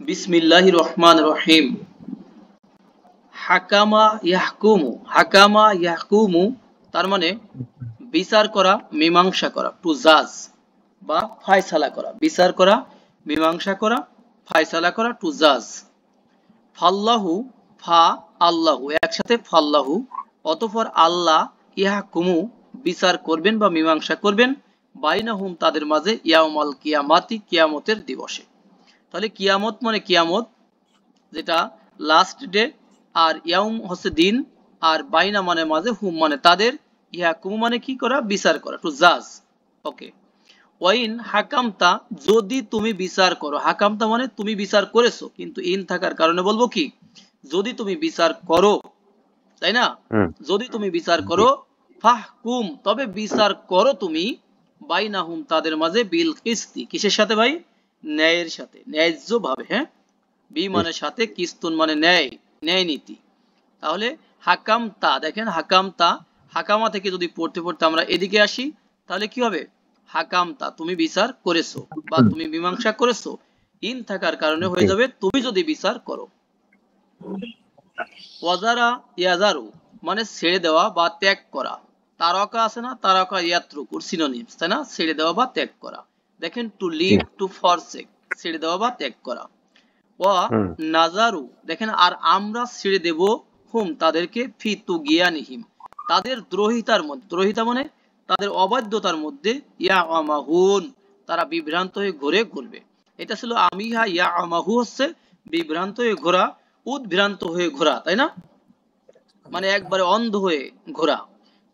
বিসমিল্লাহির রহমানির রহিম। হাকামা ইয়াহকুমু, হাকামা ইয়াহকুমু তার মানে বিচার করা, মীমাংসা করা, টু জাজ বা ফায়সালা করা, বিচার করা, মীমাংসা করা, ফায়সালা করা, টু জাজ। ফাল্লাহু, ফা আল্লাহু একসাথে ফাল্লাহু, অতঃপর আল্লাহ ইয়াহকুমু বিচার করবেন বা মীমাংসা করবেন, বাইনাহুম তাদের মাঝে, ইয়াউমাল কিয়ামাতি কিয়ামতের দিবসে। তাহলে কিয়ামত মানে কিয়ামত যেটা লাস্ট ডে, আর ইয়াউম হচ্ছে দিন, আর বাইনা মানে মাঝে, হুম মানে তাদের, ইয়াহকুমু মানে কি করা, বিচার করা, টু জাজ। ওকে। ওয়াইন হাকামতা যদি তুমি বিচার করো, হাকামতা মানে তুমি বিচার করেছো, কিন্তু ইন থাকার কারণে বলবো কি যদি তুমি বিচার করো, তাই না? যদি তুমি বিচার করো, ফাহকুম তবে বিচার করো তুমি, বাইনাহুম তাদের মাঝে, বিল কিস্তি কিসের সাথে ভাই? ন্যায়ের সাথে, ন্যায্য ভাবে। হ্যাঁ, বি মানে সাথে, কিস্তুন মানে ন্যায়, ন্যায় নীতি। তাহলে হাকামতা, দেখেন হাকামতা, হাকামা থেকে যদি পড়তে পড়তে আমরা এদিকে আসি, তাহলে কি হবে? হাকামতা তুমি বিচার করেছো বা তুমি মীমাংসা করেছো, ইন থাকার কারণে হয়ে যাবে তুমি যদি বিচার করো। ওয়াজারা ইয়াজারু মানে ছেড়ে দেওয়া বা ত্যাগ করা। তারকা আছে না, তারকা ইয়াত্রুকুর সিনোনিমস, তাই না? ছেড়ে দেওয়া বা ত্যাগ করা। দেখেন টু লিভ, টু ফরসেক, ছেড়ে দেওয়া বা ত্যাগ করা। ওয়া নাজারু দেখেন আর আমরা ছেড়ে দেব, হুম তাদেরকে, ফি তুগিয়ানিহিম তাদের দ্রোহিতার মধ্যে, দ্রোহিতা মানে তাদের অবাধ্যতার মধ্যে, ইয়া আমাহুন তারা বিভ্রান্ত হয়ে ঘুরে ঘুরবে। এটা ছিল আমিহা, ইয়া আমাহু হচ্ছে বিভ্রান্ত হয়ে ঘোরা, উদ্ভ্রান্ত হয়ে ঘোরা, তাই না? মানে একবারে অন্ধ হয়ে ঘোরা।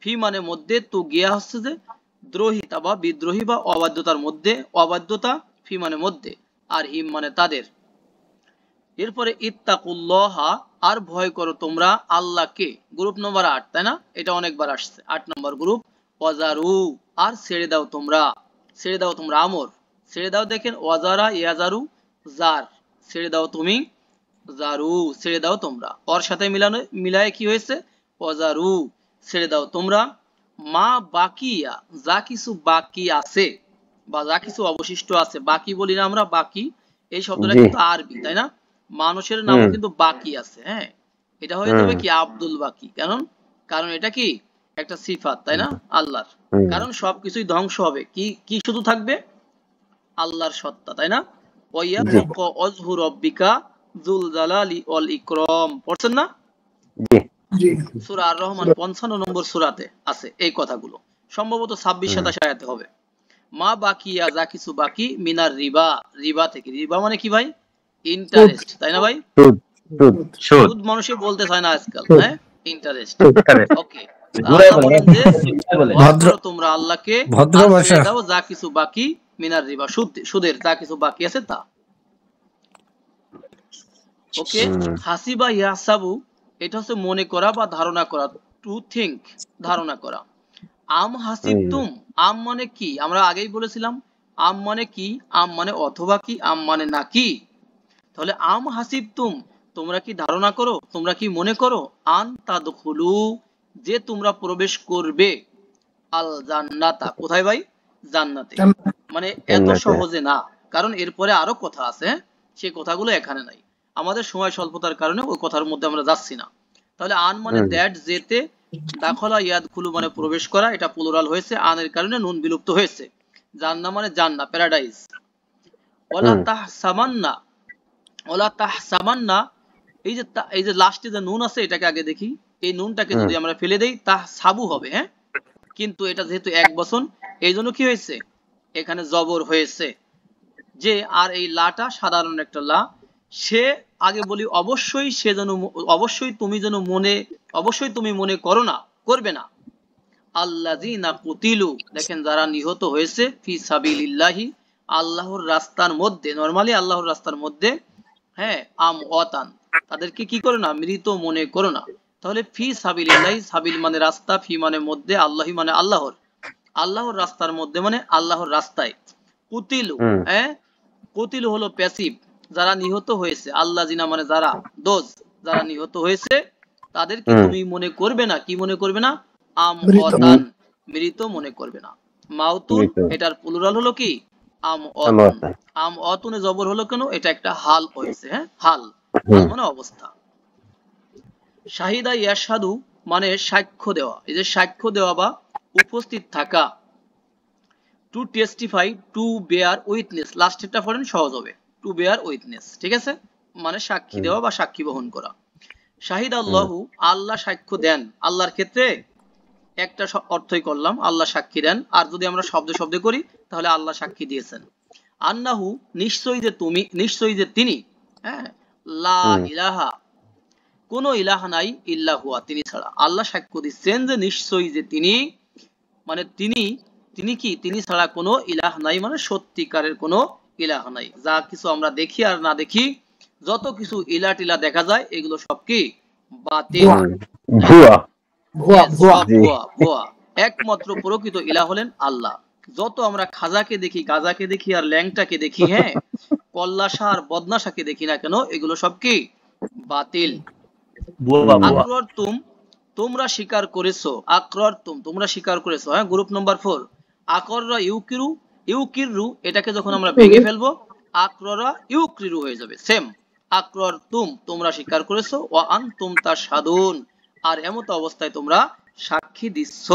ফি মানে মধ্যে, তু গিয়া হচ্ছে যে দ্রোহিতা বা বিদ্রোহী বা অবাধ্যতার মধ্যে, অবাধ্যতা, ফি মানে মধ্যে, আর হিম মানে তাদের। এরপরে ইত্তাকুল্লাহা আর ভয় করো তোমরা আল্লাহকে, গ্রুপ নম্বর 8, তাই না? এটা অনেকবার আসছে, 8 নম্বর গ্রুপ। ওয়াজারু আর ছেড়ে দাও তোমরা, ছেড়ে দাও তোমরা, আমর ছেড়ে দাও। দেখেন ওয়াজারা ইয়াজারু জার, ছেড়ে দাও তুমি, জারু ছেড়ে দাও তোমরা, ওর সাথে মিলানো, মিলায়ে কি হয়েছে? ওয়াজারু ছেড়ে দাও তোমরা, মা বাকিয়া যা কিছু বাকি আছে বা যা কিছু অবশিষ্ট আছে, বাকি বলি না আমরা, বাকি এই শব্দটা কিন্তু আরবি, তাই না? মানুষের নামও কিন্তু বাকি আছে। হ্যাঁ, এটা হয়ে যাবে কি আব্দুল বাকি, কারণ কারণ এটা কি একটা সিফাত, তাই না? আল্লাহর, কারণ সবকিছুই ধ্বংস হবে, কি কি শুধু থাকবে? আল্লাহর সত্তা, তাই না? ওয়া ওয়াজহু রব্বিকা যুল জালালি ওয়াল ইকরাম, পড়ছেন না? জি সূরা আর রহমান 55 নম্বর সূরাতে আছে এই কথাগুলো, সম্ভবত 26-27 আয়াতে হবে। মা বাকিয়া যা কিছু বাকি, মিনার রিবা, রিবা থেকে, রিবা মানে কি ভাই? ইন্টারেস্ট, তাই না ভাই? সুদ মানুষে বলতে চায় না আজকাল, হ্যাঁ, ইন্টারেস্ট। ওকে, আল্লাহ বলেন যে ভয় করো তোমরা আল্লাহকে, আর ছেড়ে দাও যা কিছু বাকি, মিনার রিবা সুদের যা কিছু বাকি আছে তা। ওকে। হাসিবা ইয়াসাবু এটা হচ্ছে মনে করা বা ধারণা করা, টু থিংক ধারণা করা। আম হাসিবতুম, আম মানে কি আমরা আগেই বলেছিলাম, আম মানে কি, আম মানে অথবা কি, আম মানে নাকি। তাহলে আম হাসিবতুম তোমরা কি ধারণা করো, তোমরা কি মনে করো, আন তাদখুলু যে তোমরা প্রবেশ করবে, আল জান্নাতা কোথায় ভাই? জান্নাতে। মানে এত সহজে না, কারণ এরপরে আরো কথা আছে, সেই কথাগুলো এখানে নাই, আমাদের সময় স্বল্পতার কারণে ওই কথার মধ্যে আমরা যাচ্ছি না। তাহলে আন মানে দ্যাট, যেতে, দাখলা ইয়াদখুলু মানে প্রবেশ করা, এটা প্লুরাল হয়েছে, আনের কারণে নুন বিলুপ্ত হয়েছে। জান্নাহ মানে জান্নাহ, প্যারাডাইস। ওয়ালা তাহসাবান্না, ওয়ালা তাহসাবান্না এই যে লাস্টে যে নুন আছে এটাকে আগে দেখি, এই নুনটাকে যদি আমরা ফেলে দেই তাহসাবু হবে, হ্যাঁ, কিন্তু এটা যেহেতু এক বচন, এই জন্য কি হয়েছে, এখানে জবর হয়েছে যে, আর এই লাটা সাধারণ একটা লা, সে আগে বলি অবশ্যই, সে যেন, অবশ্যই তুমি যেন মনে, অবশ্যই তুমি মনে করো না, করবে না, আল্লাযিনা কুতিলু দেখেন যারা নিহত হয়েছে, ফি সাবিলিল্লাহি আল্লাহর রাস্তার মধ্যে, নরমালি আল্লাহর রাস্তার মধ্যে, হ্যাঁ, আমওয়াতান তাদেরকে কি করো না, মৃত মনে করো না। তাহলে ফি সাবিলিল্লাহি, সাবিল মানে রাস্তা, ফি মানে মধ্যে, আল্লাহি মানে আল্লাহর, আল্লাহর রাস্তার মধ্যে মানে আল্লাহর রাস্তায়। কুতিলু, হ্যাঁ, কুতিলু হলো প্যাসিভ, যারা নিহত হয়েছে, আল্লাহ জিনা মানে যারা, দোজ যারা নিহত হয়েছে, তাদেরকে তুমি মনে করবে না, কি মনে করবে না? আমওয়াতান মৃত মনে করবে না। মাউতুন এটার প্লুরাল হলো কি? আম অতুন। আম অতুনে জবর হলো কেন? এটা একটা হাল হয়েছে, হ্যাঁ, হাল। হাল মানে অবস্থা। শাহিদা ইয়াশহাদু মানে সাক্ষ্য দেওয়া। এই যে সাক্ষ্য দেওয়া বা উপস্থিত থাকা। To testify, to bear witness, লাস্টেরটা পড়েন সহজ হবে। টু বেয়ার উইটনেস, ঠিক আছে, মানে সাক্ষী দেওয়া বা সাক্ষী বহন করা। শাহিদ আল্লাহু, আল্লাহ সাক্ষ্য দেন। আল্লাহর ক্ষেত্রে একটা অর্থই করলাম, আল্লাহ সাক্ষী দেন। আর যদি আমরা শব্দে শব্দে করি তাহলে আল্লাহ সাক্ষী দিয়েছেন। আন্নাহু, নিশ্চয়ই যে তুমি, নিশ্চয়ই যে তিনি, হ্যাঁ, লা ইলাহা, কোন ইলাহা নাই, ইল্লা হুয়া, তিনি ছাড়া। আল্লাহ সাক্ষ্য দিচ্ছেন যে নিশ্চয়ই যে তিনি, মানে তিনি, তিনি কি, তিনি ছাড়া কোনো ইলাহ নাই, মানে সত্যিকারের কোনো ইলাহ নাই। যা কিছু আমরা দেখি আর না দেখি, যত কিছু ইলা টিলা দেখা যায়, এগুলো সব কি, বাতিল, ভুয়া, সব ভুয়া, ভুয়া। একমাত্র প্রকৃত ইলাহ হলেন আল্লাহ। যত আমরা খাজাকে দেখি, গাজাকে দেখি আর ল্যাংটাকে দেখি, হ্যাঁ, কল্লাশা আর বদনাশাকে দেখি না কেন, এগুলো সব কি, বাতিল। আকরর তুম, তোমরা স্বীকার করেছো। আকরর তুম, তোমরা স্বীকার করেছো, হ্যাঁ। গ্রুপ নাম্বার 4, আকররা ইউকিরু, ইউকিরু, এটাকে যখন আমরা ভেঙে ফেলবো, আকররা ইউকিরু হয়ে যাবে, সেম। আকরর তুম, তোমরা স্বীকার করেছো। ও আন তুম তা সাধুন, আর এমত অবস্থায় তোমরা সাক্ষী দিচ্ছ।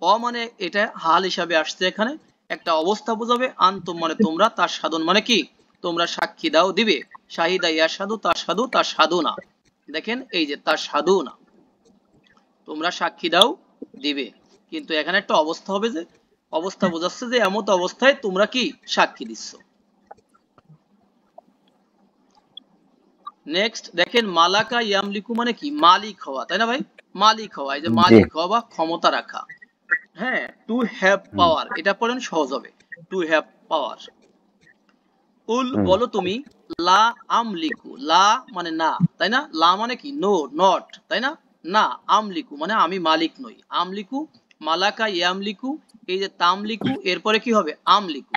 অ মানে এটা হাল হিসাবে আসছে, এখানে একটা অবস্থা বোঝাবে। আনতুম মানে তোমরা, তার সাধন মানে কি, তোমরা সাক্ষী দাও, দিবে। শাহিদা ইয়া সাধু, তার সাধু, তার সাধু না। দেখেন এই যে তার সাধু না, তোমরা সাক্ষী দাও, দিবে, কিন্তু এখানে একটা অবস্থা হবে, যে অবস্থা বোঝাচ্ছে যে এমত অবস্থায় তোমরা কি সাক্ষী দিচ্ছ। নেক্সট দেখেন, মালাকা ইয়ামলিকু মানে কি, মালিক হওয়া, তাই না ভাই? মালিক হওয়া, এই যে মালিক হওয়া বা ক্ষমতা রাখা, হ্যাঁ। টু হ্যাভ পাওয়ার, এটা পড়েন সহজ হবে, টু হ্যাভ পাওয়ার। উল, বলো তুমি। লা আমলিকু, লা মানে না, তাই না? লা মানে কি, নো, নট, তাই না? না, আমলিকু মানে আমি মালিক নই। আমলিকু, মালাকা ইয়ামলিকু, এই যে তামলিকু, এরপরে কি হবে, আমলিকু,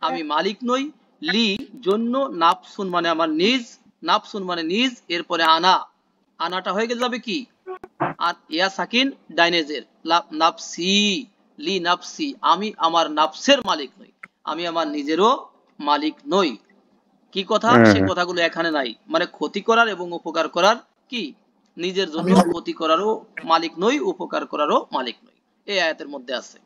আমি মালিক নই। লি, জন্য, নাফসুন মানে আমার নিজ, নাফসুন মানে নিজ, এরপরে আনা, আনাটা হয়ে গেলে যাবে কি, আর ইয়া সাকিন ডাইনেজের, নাফসি, লি নাফসি, আমি আমার নাফসের মালিক নই, আমি আমার নিজেরও মালিক নই। কি কথা, সে কথাগুলো এখানে নাই, মানে ক্ষতি করার এবং উপকার করার কি, নিজের জন্য ক্ষতি করারও মালিক নই, উপকার করারও মালিক নই, এই আয়াতের মধ্যে আছে।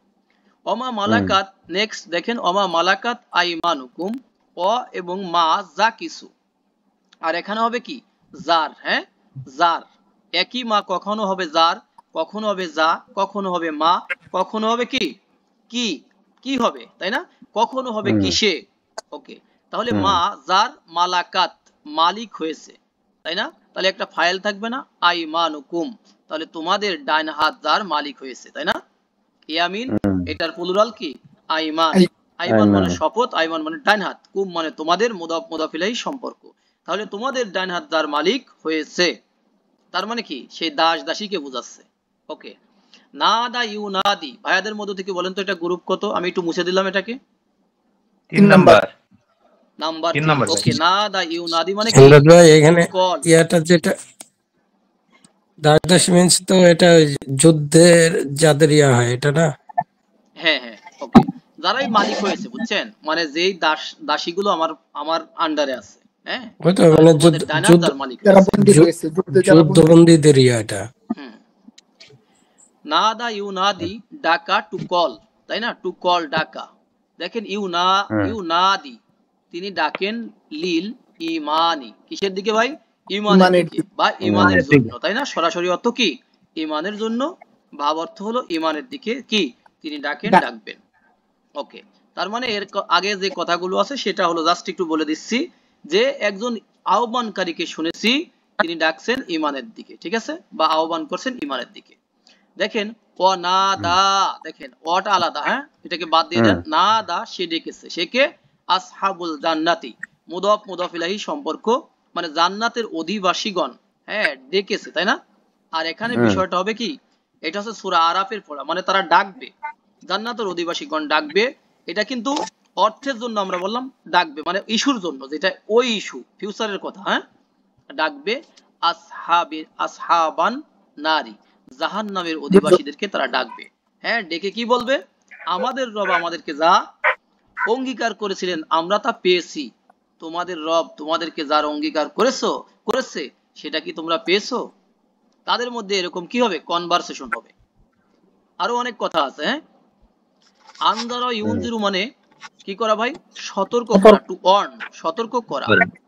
অমা মালাকাত, নেক্সট দেখেন, অমা মালাকাত আইমানুকুম, অ এবং মা, যা কিছু, আর এখানে হবে কি, যার, হ্যাঁ, যার। একই মা কখনো হবে যার, কখনো হবে যা, কখনো হবে মা, কখনো হবে কি, কি, কি হবে, তাই না? কখনো হবে কিসে। ওকে, তাহলে মা যার মালাকাত, মালিক হয়েছে, তাই না? তাহলে একটা ফাইল থাকবে না, আইমানুকুম, তাহলে তোমাদের ডাইন হাত যার মালিক হয়েছে, তাই না? ইয়ামিন, এটার প্লুরাল কি, আইমান। আইমান মানে শপথ, আইমান মানে ডাইন হাত, কুম মানে তোমাদের, মুদাফ মুদাফ ইলাইহি সম্পর্ক। তাহলে তোমাদের ডাইন হাত যার মালিক হয়েছে, তার মানে কি, সেই দাস দাসীকে বোঝাচ্ছে। ওকে, নাদা ইউনাদি, ভাইয়াদের মধ্য থেকে বলেন তো এটা গ্রুপ কত? আমি একটু মুছে দিলাম এটাকে। 3 নাম্বার। নাম্বার 3 3। নাম্বার ভাই। ওকে, নাদা ইউনাদি মানে কি, সম্রাট ভাই এখানে কল। ইয়াটা যেটা দাস মিন্স, তো এটা যুদ্ধের যাদের ইয়া হয় এটা না? হ্যাঁ হ্যাঁ, ওকে, যারাই মালিক হয়েছে, বুঝছেন, মানে যেই দাস দাসীগুলো আমার আমার আন্ডারে আছে, হ্যাঁ, ওই তো তাহলে মানে তোমাদের ডাইন হাত যার মালিক হয়েছে। যুদ্ধবন্দীদের ইয়া এটা। হুম, নাদা ইউনাদি, ডাকা, টু কল, তাই না? টু কল, ডাকা। দেখেন ইউনাদি, তিনি ডাকেন, লিল ইমানি, কিসের দিকে ভাই, ইমানের দিকে বা ইমানের জন্য, তাই না? সরাসরি অর্থ কি, ইমানের জন্য, ভাব অর্থ হলো ইমানের দিকে কি, তিনি ডাকেন, ডাকবেন। ওকে, তার মানে এর আগে যে কথাগুলো আছে সেটা হলো, জাস্ট একটু বলে দিচ্ছি, যে একজন আহ্বানকারীকে শুনেছি, তিনি ডাকছেন ইমানের দিকে, ঠিক আছে, বা আহ্বান করছেন ইমানের দিকে। দেখেন ও না দা, দেখেন ওটা আলাদা, হ্যাঁ, এটাকে বাদ দিয়ে দেন। না দা, সে ডেকেছে, সে কে, আসহাবুল জান্নাতি, মুদাফ মুদাফ ইলাইহি সম্পর্ক, মানে জান্নাতের অধিবাসীগণ, হ্যাঁ, ডেকেছে, তাই না? আর এখানে বিষয়টা হবে কি, এটা হচ্ছে সূরা আরাফের পড়া, মানে তারা ডাকবে, জান্নাতের অধিবাসীগণ ডাকবে। এটা কিন্তু অর্থের জন্য আমরা বললাম ডাকবে, মানে ইস্যুর জন্য, যেটা ওই ইস্যু ফিউচারের কথা, হ্যাঁ, ডাকবে। আসহাবান নারী, জাহান্নামের অধিবাসীদেরকে তারা ডাকবে, হ্যাঁ, ডেকে কি বলবে, আমাদের রব আমাদেরকে যা অঙ্গীকার করেছিলেন আমরা তা পেয়েছি। তোমাদের রব তোমাদেরকে যার অঙ্গীকার করেছে সেটা কি তোমরা পেয়েছো? তাদের মধ্যে এরকম কি হবে? কনভারসেশন হবে। আরো অনেক কথা আছে। হ্যাঁ, আনজারা ইউনজিরু মানে কি করা ভাই? সতর্ক করা, টু ওয়ার্ন, সতর্ক করা।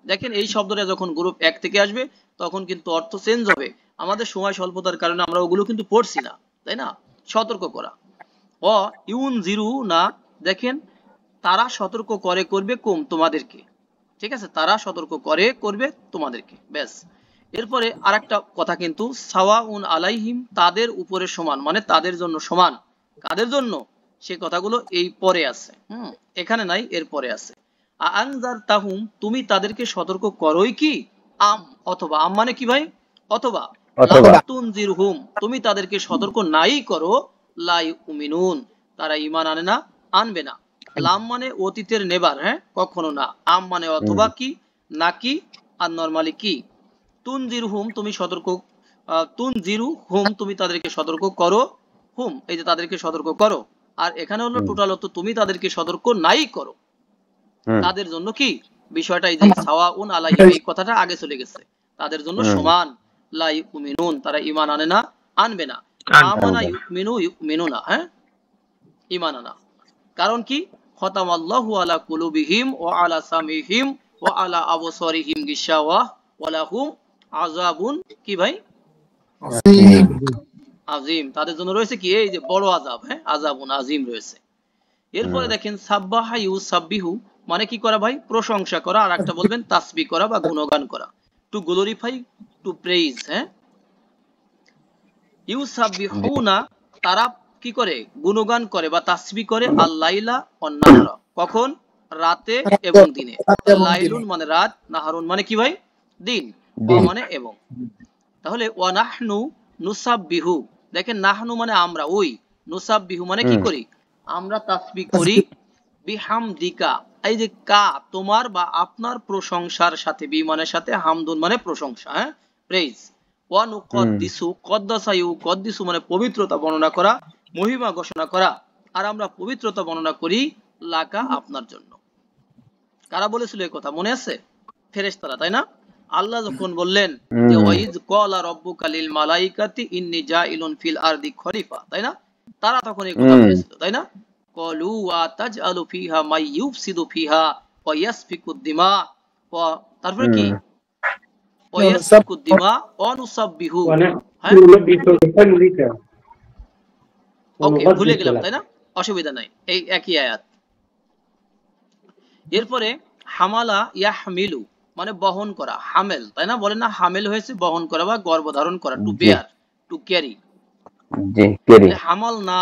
দেখেন এই শব্দটা যখন গ্রুপ 1 থেকে আসবে তখন কিন্তু অর্থ চেঞ্জ হবে। আমাদের সময় স্বল্পতার কারণে আমরা ওগুলো কিন্তু পড়ছি না, তাই না? সতর্ক করা। ও ইউনজিরু না, দেখেন তারা সতর্ক করবে তোমাদেরকে। ঠিক আছে, তারা সতর্ক করবে তোমাদেরকে, ব্যাস। এরপরে আরেকটা কথা কিন্তু, সাওয়াউন আলাইহিম, তাদের উপরে সমান, মানে তাদের জন্য সমান। কাদের জন্য? সে কথাগুলো এই পরে আছে, এখানে নাই, এর পরে আছে। আনজার তাহুম, তুমি তাদেরকে সতর্ক করোই কি? আম, অথবা। আম মানে কি ভাই? অথবা। লাতুনজিরহুম, তুমি তাদেরকে সতর্ক নাই করো, লা ইউমিনুন, তারা ঈমান আনে না, আনবে না। লাম মানে অতীতের নেবার, হ্যাঁ, কখনো না। আম মানে অথবা কি, নাকি, আর নরমালি কি। তুনজিরহুম, তুমি সতর্ক, তুনজিরহুম, তুমি তাদেরকে সতর্ক করো, হুম, এই যে তাদেরকে সতর্ক করো। আর এখানে হলো টোটাল অর্থ, তুমি তাদেরকে সতর্ক নাই করো। তাদের জন্য কি বিষয়টা, এই যে সাওয়াউন আলাইহিম, এই কথাটা আগে চলে গেছে। তাদের জন্য সমান, লা ইউমিনুন, তারা ঈমান আনে না, আনবে না। আমানা ইউমিনুনা, হ্যাঁ, ঈমান আনা। কারণ কি? খতামাল্লাহু আলা কুলুবিহিম ওয়া আলা সামিহিম ওয়া আলা আবসারিহিম গিশাওয়াহ ওয়া লাহুম আযাবুন, কি ভাই? আজিম। তাদের জন্য রয়েছে কি? এই যে বড় আযাব, হ্যাঁ, আযাবুন আজিম রয়েছে। এরপরে দেখেন সাব্বাহা ইউসাব্বিহু মানে কি করা ভাই? প্রশংসা করা। আর একটা বলবেন তাসবিহ করা বা গুণগান করা, টু গ্লোরিফাই, টু প্রেইজ। হ্যাঁ, ইউসাব্বিহুনা, তারা কি করে? গুণগান করে বা তাসবিহ করে। আল-লাইলা ওয়ান-নাহারা, কখন? রাতে এবং দিনে। লাইলুন মানে রাত, নাহারুন মানে কি ভাই? দিন, ওয়া মানে এবং। তাহলে ওয়া নাহনু নুসাব্বিহু, দেখেন নাহনু মানে আমরা, ওই, নুসাব্বিহু মানে কি করি? আমরা তাসবিহ করি, বিহামদিকা, এই যে কা, তোমার বা আপনার প্রশংসার সাথে, বিমানের সাথে, হামদুন মানে প্রশংসা, হ্যাঁ, প্রেইজ। ওয়া নুকদ্দিসু, কদ্দাসা ইউকদ্দিসু মানে পবিত্রতা বর্ণনা করা, মহিমা ঘোষণা করা। আর আমরা পবিত্রতা বর্ণনা করি লাকা, আপনার জন্য। কারা বলেছিল এই কথা মনে আছে? ফেরেশতারা, তাই না? আল্লাহ যখন বললেন যে ওয়াইজ ক্বালা রাব্বুকা লিল মালাইকাতি ইন্নী জাইলুন ফিল আরদি খলিফা, তাই না? তারা তখন এই কথা বলেছিল, তাই না? ক্বালু ওয়া তাজআলু ফিহা মাই ইউফসিদু ফিহা ওয়া ইয়াসফিকুদ দিমা, ওয়া তারপরে কি? ওয়া ইয়াসফিকুদ দিমা ওয়া নুসাব্বিহু, হ্যাঁ, ওকে, ভুলে গেলাম, তাই না? অসুবিধা নাই, এই একই আয়াত। এরপরে হামালা ইয়াহমিলু মানে বহন করা, হামেল, তাই না? বলেন না, হামেল হয়েছে বহন করা বা গর্ভধারণ করা, টু বেয়ার, টু ক্যারি। হামাল না,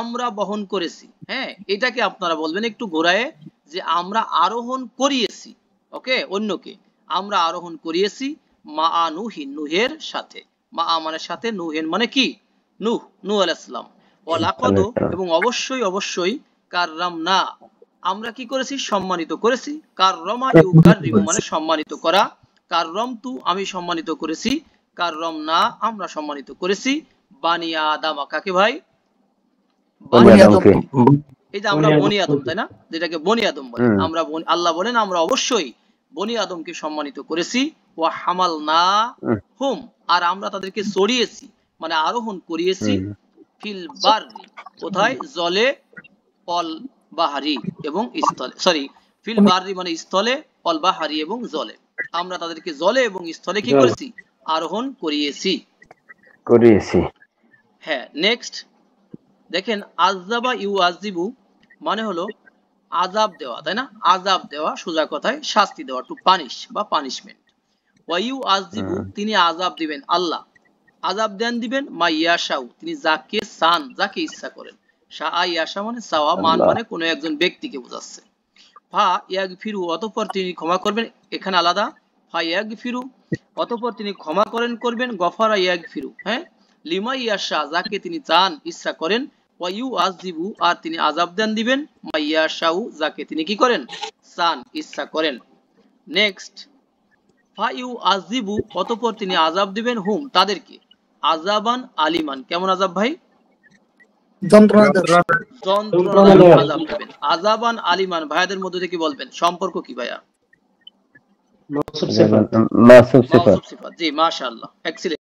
আমরা বহন করেছি। হ্যাঁ, এটাকে আপনারা বলবেন একটু ঘোরায় যে আমরা আরোহণ করিয়েছি। ওকে, অন্যকে আমরা আরোহণ করিয়েছি, মা নুহিন, নুহের সাথে। মা মানে সাথে, নুহেন মানে কি? নূহ আলাইহিস সালাম। ওয়া লাকাদ, এবং অবশ্যই অবশ্যই, কাররামনা, আমরা কি করেছি? সম্মানিত করেছি। কাররমা ইউকাররিমু মানে সম্মানিত করা। কাররমতু, আমি সম্মানিত করেছি। কাররমনা, আমরা সম্মানিত করেছি। বানি আদম, কাকে ভাই? বানি আদমকে। এই যে আমরা বনি আদম, তাই না? যেটাকে বনি আদম বলে, আমরা আল্লাহ বলেন আমরা অবশ্যই বনি আদমকে সম্মানিত করেছি। ওয়া হামালনা হুম, আর আমরা তাদেরকে চড়িয়েছি মানে আরোহণ করিয়েছি, ফিল বাররি, কোথায়? জলে, অল বাহারি এবং স্থলে, সরি, ফিল বাররি মানে স্থলে, অল বাহারি এবং জলে। আমরা তাদেরকে জলে এবং স্থলে কি করেছি? আরোহণ করিয়েছি। হ্যাঁ, নেক্সট দেখেন, আযাবা ইউআযিবু মানে হলো আযাব দেওয়া, তাই না? আযাব দেওয়া, সোজা কথায় শাস্তি দেওয়া, টু পানিশ বা পানিশমেন্ট। ওয়া ইউআযিবু, তিনি আযাব দিবেন, আল্লাহ আযাব দিবেন, মা ইয়াশাউ, তিনি যাকে চান, যাকে ইচ্ছা করেন। শাআ ইয়াশা মানে চাওয়া, মান মানে কোনো একজন ব্যক্তিকে বোঝাচ্ছে। ফা ইয়াগফিরু, অতঃপর তিনি ক্ষমা করবেন, এখানে আলাদা। ফা ইয়াগফিরু, অতঃপর তিনি ক্ষমা করবেন, গফারা ইয়াগফিরু, হ্যাঁ, লিমা ইয়াশা, যাকে তিনি চান, ইচ্ছা করেন। ওয়া ইউআযিবু, আর তিনি আযাব দিবেন, মা ইয়াশাউ, যাকে তিনি কি করেন? চান, ইচ্ছা করেন। নেক্সট, ফা ইউআযিবু, অতঃপর তিনি আযাব দিবেন, হুম, তাদেরকে, আযাবান আলিমান, কেমন আযাব ভাই? যন্ত্রণা দেওয়া। যন্ত্রণাদায়ক আযাব দিবেন। আযাবান আলিমান ভাইয়াদের মধ্যে থেকে বলবেন সম্পর্ক কি ভাইয়া? মাওসুফ সিফাত। মাওসুফ সিফাত। জি মাশাআল্লাহ, এক্সিলেন্ট।